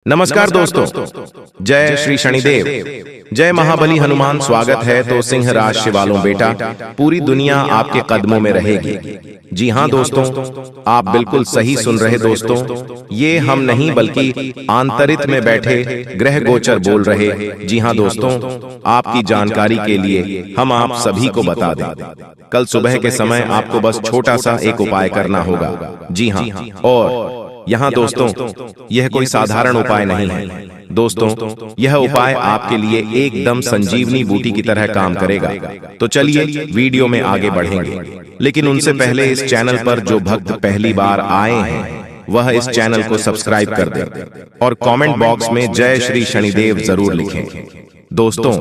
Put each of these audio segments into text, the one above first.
नमस्कार दोस्तों, जय श्री शनिदेव, जय महाबली हनुमान। स्वागत है तो सिंह राशि वालों बेटा, पूरी दुनिया आपके कदमों में रहेगी। जी हाँ दोस्तों, आप बिल्कुल सही सुन रहे दोस्तों, ये हम नहीं बल्कि आंतरिक में बैठे ग्रह गोचर बोल रहे। जी हाँ दोस्तों, आपकी जानकारी के लिए हम आप सभी को बता दें, कल सुबह के समय आपको बस छोटा सा एक उपाय करना होगा। जी हाँ, और यहाँ दोस्तों यह कोई साधारण उपाय नहीं है दोस्तों, यह उपाय आपके लिए एकदम संजीवनी बूटी की तरह काम करेगा। तो चलिए वीडियो में आगे बढ़ेंगे, लेकिन उनसे पहले इस चैनल पर जो भक्त पहली बार आए हैं वह इस चैनल को सब्सक्राइब कर दें और कमेंट बॉक्स में जय श्री शनिदेव जरूर लिखें। दोस्तों,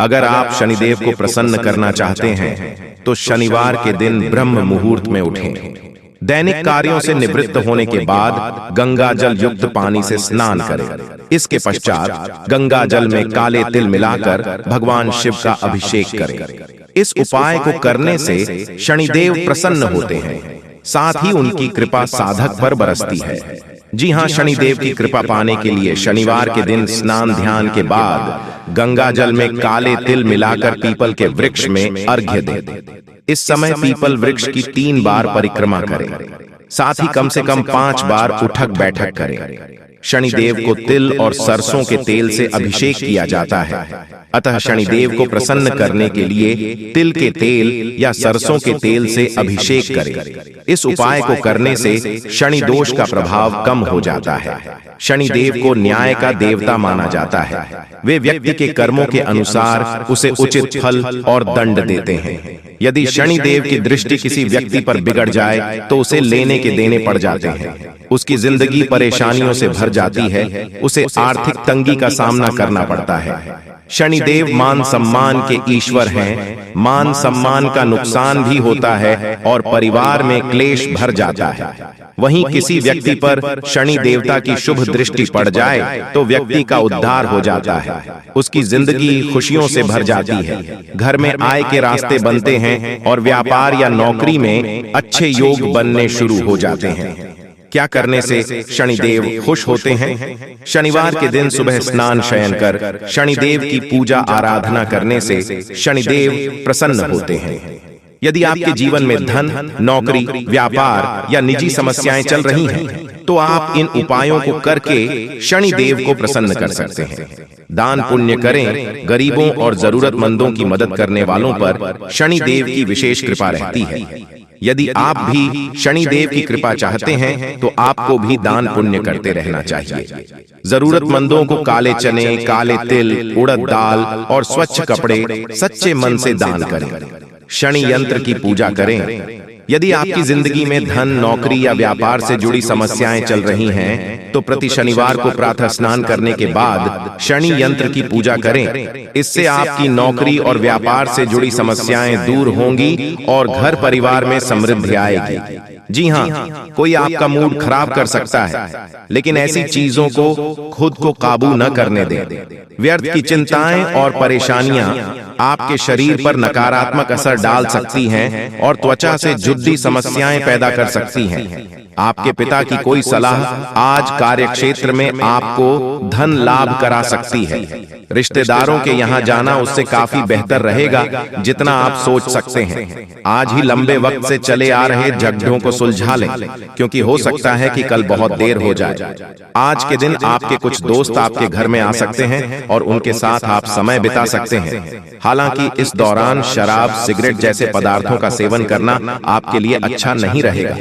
अगर आप शनिदेव को प्रसन्न करना चाहते हैं तो शनिवार के दिन ब्रह्म मुहूर्त में उठें। दैनिक कार्यों से निवृत्त होने के बाद गंगा जल युक्त पानी से स्नान करें। इसके पश्चात गंगा जल में काले तिल मिलाकर भगवान शिव का अभिषेक करें। इस उपाय को करने से शनिदेव प्रसन्न होते हैं, साथ ही उनकी कृपा साधक पर बरसती है। जी हाँ, शनिदेव की कृपा पाने के लिए शनिवार के दिन स्नान ध्यान के बाद गंगा जल में काले तिल मिलाकर पीपल के वृक्ष में अर्घ्य दें। इस समय पीपल वृक्ष की 3 बार परिक्रमा करें, साथ ही कम से कम 5 बार उठक बैठक करें। शनिदेव को तिल और सरसों के तेल से अभिषेक किया जाता है, अतः शनिदेव को प्रसन्न करने के लिए तिल के तेल या सरसों के तेल से अभिषेक करें। इस उपाय को करने से शनि दोष का प्रभाव कम हो जाता है। शनिदेव को न्याय का देवता माना जाता है, वे व्यक्ति के कर्मों के अनुसार उसे उचित फल और दंड देते हैं। यदि शनिदेव की दृष्टि किसी व्यक्ति पर बिगड़ जाए तो उसे लेने के देने पड़ जाते हैं, उसकी जिंदगी परेशानियों से भर जाती है, उसे आर्थिक तंगी का सामना करना पड़ता है। शनिदेव मान सम्मान के ईश्वर हैं, मान सम्मान का नुकसान भी होता है और परिवार में क्लेश भर जाता है। वहीं किसी व्यक्ति पर शनि देवता की शुभ दृष्टि पड़ जाए तो व्यक्ति का उद्धार हो जाता है, उसकी जिंदगी खुशियों से भर जाती है, घर में आय के रास्ते बनते हैं और व्यापार या नौकरी में अच्छे योग बनने शुरू हो जाते हैं। क्या करने से शनिदेव खुश होते हैं? शनिवार के दिन सुबह स्नान शयन कर शनिदेव की पूजा आराधना करने से शनिदेव प्रसन्न होते हैं। यदि आपके जीवन में धन, नौकरी, व्यापार या निजी समस्याएं चल रही हैं, तो आप इन उपायों को करके शनिदेव को प्रसन्न कर सकते हैं। दान पुण्य करें, गरीबों और जरूरतमंदों की मदद करने वालों पर शनिदेव की विशेष कृपा रहती है। यदि आप भी शनिदेव की कृपा चाहते हैं तो आपको भी दान पुण्य करते रहना चाहिए। जरूरतमंदों को काले चने, काले तिल, उड़द दाल और स्वच्छ कपड़े सच्चे मन से दान करें। शनि यंत्र की पूजा करें। यदि आपकी जिंदगी में धन, नौकरी या व्यापार से जुड़ी समस्याएं चल रही हैं, तो प्रति शनिवार को प्रातः स्नान करने के बाद शनि यंत्र की पूजा करें। इससे आपकी नौकरी और व्यापार से जुड़ी समस्याएं दूर होंगी और घर परिवार में समृद्धि आएगी। जी हाँ, कोई आपका मूड खराब कर सकता है, लेकिन ऐसी चीजों को खुद को काबू न करने दें। व्यर्थ की चिंताएं और परेशानियां आपके शरीर पर नकारात्मक असर डाल सकती हैं और त्वचा से जुद्दी समस्याएं पैदा कर सकती हैं। आपके पिता की कोई सलाह आज कार्यक्षेत्र में आपको धन लाभ करा सकती है। रिश्तेदारों के यहाँ जाना उससे काफी बेहतर रहेगा जितना आप सोच सकते हैं। आज ही लंबे वक्त से चले आ रहे झगड़ों को सुलझा लें, क्योंकि हो सकता है कि कल बहुत देर हो जाए। आज के दिन आपके कुछ दोस्त आपके घर में आ सकते हैं और उनके साथ आप समय बिता सकते हैं। हालांकि इस दौरान शराब, सिगरेट जैसे पदार्थों का सेवन करना आपके लिए अच्छा नहीं रहेगा।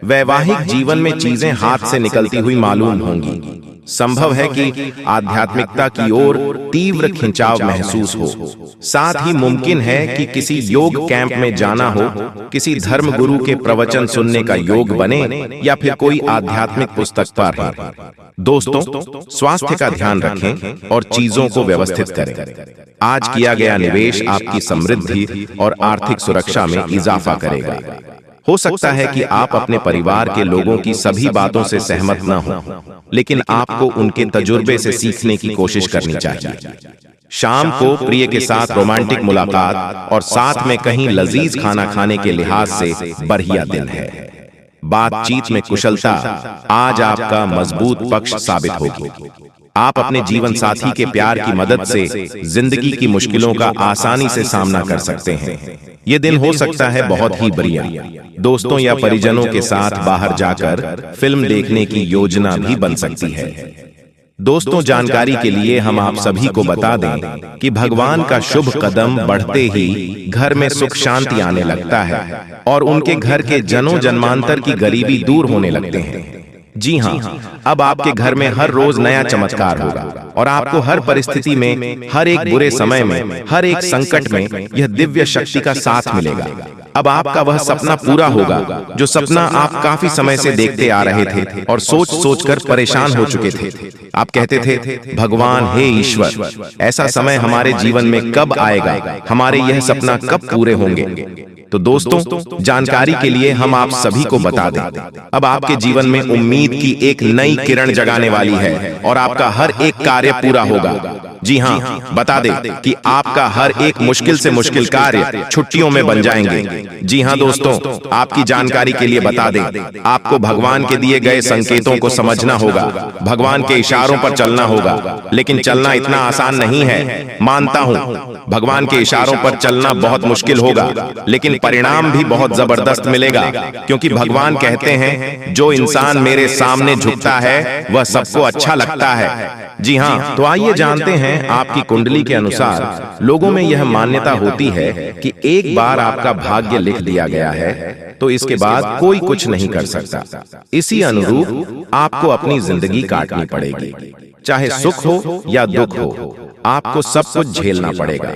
वैवाहिक जीवन में चीजें हाथ से निकलती हुई मालूम होंगी। संभव है कि आध्यात्मिकता की ओर तीव्र खिंचाव महसूस हो। साथ ही मुमकिन है कि किसी योग कैंप में जाना हो, किसी धर्म गुरु के प्रवचन सुनने का योग बने या फिर कोई आध्यात्मिक पुस्तक पढ़ें। दोस्तों, स्वास्थ्य का ध्यान रखें और चीजों को व्यवस्थित करें। आज किया गया निवेश आपकी समृद्धि और आर्थिक सुरक्षा में इजाफा करेगा। हो सकता है कि आप अपने परिवार के लोगों की सभी बातों से सहमत न हो, लेकिन आपको उनके तजुर्बे से सीखने की कोशिश करनी चाहिए। शाम को प्रिय के साथ रोमांटिक मुलाकात और साथ में कहीं लजीज खाना खाने के लिहाज से बढ़िया दिन है। बातचीत में कुशलता आज आपका मजबूत पक्ष साबित होगी। आप अपने जीवन साथी के प्यार की मदद से जिंदगी की मुश्किलों का आसानी से सामना कर सकते हैं। ये दिन हो सकता है बहुत ही बढ़िया। दोस्तों या परिजनों के साथ बाहर जाकर फिल्म देखने की योजना भी बन सकती है। दोस्तों, जानकारी के लिए हम आप सभी को बता दें कि भगवान का शुभ कदम बढ़ते ही घर में सुख शांति आने लगता है और उनके घर के जनों जन्मांतर की गरीबी दूर होने लगते हैं। जी हाँ, अब आपके घर में हर रोज नया चमत्कार होगा और आपको हर परिस्थिति में, हर एक बुरे समय में, हर एक संकट में यह दिव्य शक्ति का साथ मिलेगा। अब आपका वह सपना पूरा होगा जो सपना आप काफी समय से देखते आ रहे थे और सोच सोचकर परेशान हो चुके थे। आप कहते थे, भगवान हे ईश्वर, ऐसा समय हमारे जीवन में कब आएगा, हमारे यह सपना कब पूरे होंगे। तो दोस्तों, जानकारी के लिए हम आप सभी को बता दें, अब आपके जीवन में उम्मीद की एक नई किरण जगाने वाली है और आपका हर एक कार्य पूरा होगा। जी हाँ, बता दें कि आपका हर एक मुश्किल से मुश्किल कार्य छुट्टियों में बन जाएंगे। जी हाँ दोस्तों, आपकी जानकारी के लिए बता दें, आपको भगवान के दिए गए संकेतों को समझना होगा, भगवान के इशारों पर चलना होगा। लेकिन चलना इतना आसान नहीं है, मानता हूँ भगवान के इशारों पर चलना बहुत मुश्किल होगा, लेकिन परिणाम भी बहुत जबरदस्त मिलेगा, क्योंकि भगवान कहते हैं, जो इंसान मेरे सामने झुकता है वह सबको अच्छा लगता है। जी हाँ, तो आइए जानते हैं, आपकी कुंडली के अनुसार लोगों में यह मान्यता होती है कि एक बार आपका भाग्य लिख दिया गया है तो इसके बाद कोई कुछ नहीं कर सकता। इसी अनुरूप आपको अपनी जिंदगी काटनी पड़ेगी, चाहे सुख हो या दुख हो, आपको सब कुछ झेलना पड़ेगा।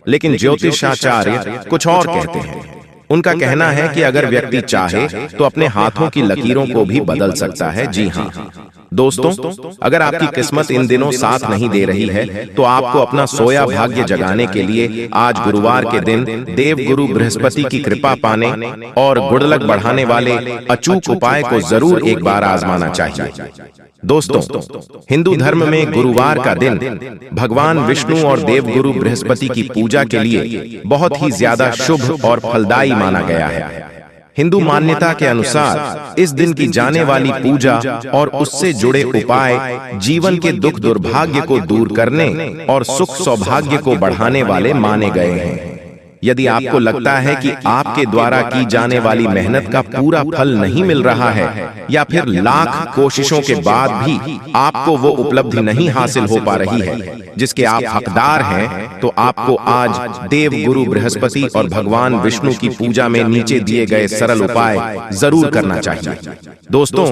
लेकिन ज्योतिषाचार्य कुछ और कहते हैं। उनका कहना है कि अगर व्यक्ति चाहे तो अपने हाथों की लकीरों को भी बदल सकता है। जी हाँ दोस्तों, अगर आपकी किस्मत इन दिनों साथ नहीं दे रही है तो आपको अपना सोया भाग्य जगाने के लिए आज गुरुवार के दिन देव गुरु बृहस्पति की कृपा पाने और गुड लक बढ़ाने वाले अचूक उपाय को जरूर एक बार आजमाना चाहिए। दोस्तों, हिंदू धर्म में गुरुवार का दिन भगवान विष्णु और देव गुरु बृहस्पति की पूजा के लिए बहुत ही ज्यादा शुभ और फलदायी माना गया है। हिंदू मान्यता के अनुसार इस दिन की जाने वाली पूजा और उससे जुड़े उपाय जीवन के दुख दुर्भाग्य को दूर करने और सुख सौभाग्य को बढ़ाने वाले माने गए हैं। यदि आपको लगता है कि आपके द्वारा की जाने वाली मेहनत का पूरा फल नहीं मिल रहा है या फिर लाख कोशिशों के बाद भी आपको वो उपलब्धि नहीं हासिल हो पा रही है जिसके आप हकदार हैं, तो आपको आज देव गुरु बृहस्पति और भगवान विष्णु की पूजा में नीचे दिए गए सरल उपाय जरूर करना चाहिए। दोस्तों,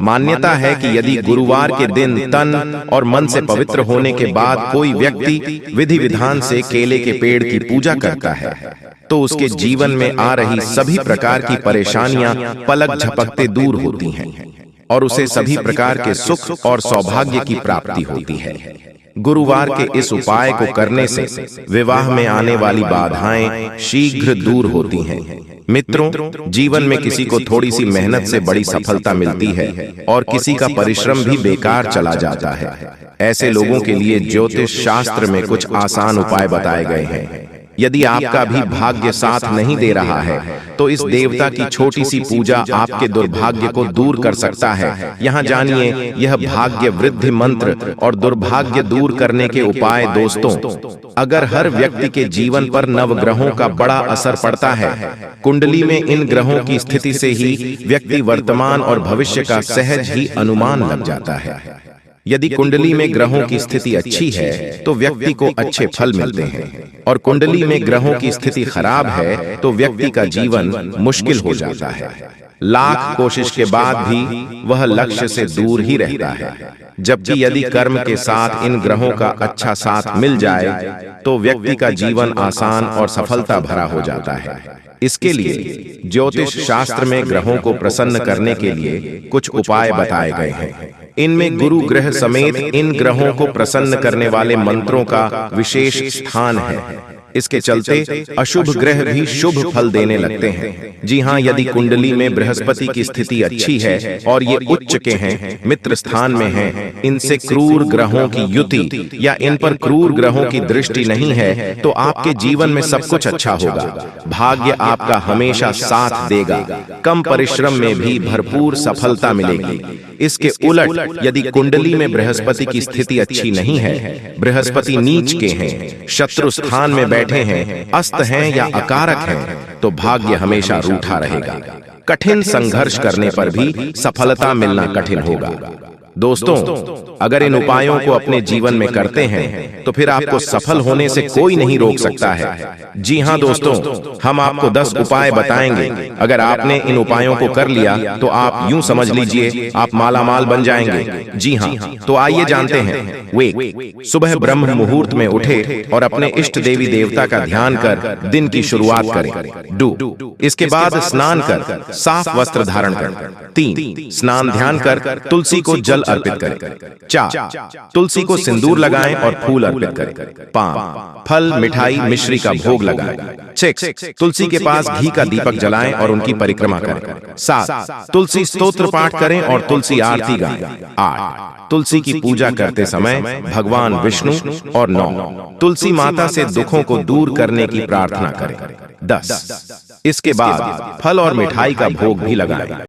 मान्यता है कि यदि गुरुवार के दिन तन और मन से पवित्र होने के बाद कोई व्यक्ति विधि विधान से केले के पेड़ की पूजा करता है तो उसके जीवन में आ रही सभी प्रकार की परेशानियां पलक झपकते दूर होती हैं और उसे सभी प्रकार के सुख और सौभाग्य की प्राप्ति होती है। गुरुवार के इस उपाय को करने से विवाह में आने वाली बाधाएं शीघ्र दूर होती हैं। मित्रों, जीवन में किसी को थोड़ी सी मेहनत से बड़ी सफलता मिलती है और किसी का परिश्रम भी बेकार चला जाता है। ऐसे लोगों के लिए ज्योतिष शास्त्र में कुछ आसान उपाय बताए गए हैं। यदि आपका भी भाग्य साथ नहीं दे रहा है तो इस देवता की छोटी सी पूजा आपके दुर्भाग्य को दूर कर सकता है। यहाँ जानिए यह भाग्य वृद्धि मंत्र और दुर्भाग्य दूर करने के उपाय। दोस्तों, अगर हर व्यक्ति के जीवन पर नवग्रहों का बड़ा असर पड़ता है, कुंडली में इन ग्रहों की स्थिति से ही व्यक्ति वर्तमान और भविष्य का सहज ही अनुमान लग जाता है। यदि कुंडली में ग्रहों की स्थिति अच्छी है तो व्यक्ति को अच्छे फल मिलते हैं और कुंडली में ग्रहों की स्थिति खराब है तो व्यक्ति का जीवन मुश्किल हो जाता है। लाख कोशिश के बाद भी वह लक्ष्य से दूर ही रहता है। जबकि यदि कर्म के साथ इन ग्रहों का अच्छा साथ मिल जाए तो व्यक्ति का जीवन आसान और सफलता भरा हो जाता है। इसके लिए ज्योतिष शास्त्र में ग्रहों को प्रसन्न करने के लिए कुछ उपाय बताए गए हैं। इनमें गुरु ग्रह समेत इन ग्रहों को प्रसन्न करने वाले मंत्रों का विशेष स्थान है। इसके चलते अशुभ ग्रह भी शुभ फल देने लगते हैं। जी हाँ, यदि कुंडली में बृहस्पति की स्थिति अच्छी है और ये उच्च के हैं, मित्र स्थान में हैं, इनसे क्रूर ग्रहों की युति या इन पर क्रूर ग्रहों की दृष्टि नहीं है, तो आपके जीवन में सब कुछ अच्छा होगा। भाग्य आपका हमेशा साथ देगा, कम परिश्रम में भी भरपूर सफलता मिलेगी। इसके उलट यदि कुंडली में बृहस्पति की स्थिति अच्छी नहीं है, बृहस्पति नीच के हैं, शत्रु स्थान में बैठे हैं, अस्त हैं या अकारक हैं, तो भाग्य हमेशा रूठा रहेगा। कठिन संघर्ष करने पर भी सफलता मिलना कठिन होगा। दोस्तों, अगर इन उपायों को अपने जीवन में करते हैं तो फिर आपको सफल होने से कोई नहीं रोक सकता है। जी हाँ दोस्तों, हम आपको 10 उपाय बताएंगे। अगर आपने इन उपायों को कर लिया तो आप यूं समझ लीजिए आप मालामाल बन जाएंगे। जी हाँ, तो आइए जानते हैं। वे सुबह ब्रह्म मुहूर्त में उठे और अपने इष्ट देवी देवता का ध्यान कर दिन की शुरुआत करें। डू इसके बाद स्नान कर साफ वस्त्र धारण करें। 3 स्नान ध्यान कर तुलसी को जल अर्पित करें। 4 तुलसी को सिंदूर लगाएं और फूल अर्पित करें। 5 फल मिठाई मिश्री का भोग लगाएं। 6 तुलसी के पास घी का दीपक जलाएं और उनकी परिक्रमा करें। 7 तुलसी स्तोत्र पाठ करें और तुलसी आरती गाएं। 8 तुलसी की पूजा करते समय भगवान विष्णु और 9 तुलसी माता से दुखों को दूर करने की प्रार्थना करें। 10 इसके बाद फल और मिठाई का भोग भी लगाएं।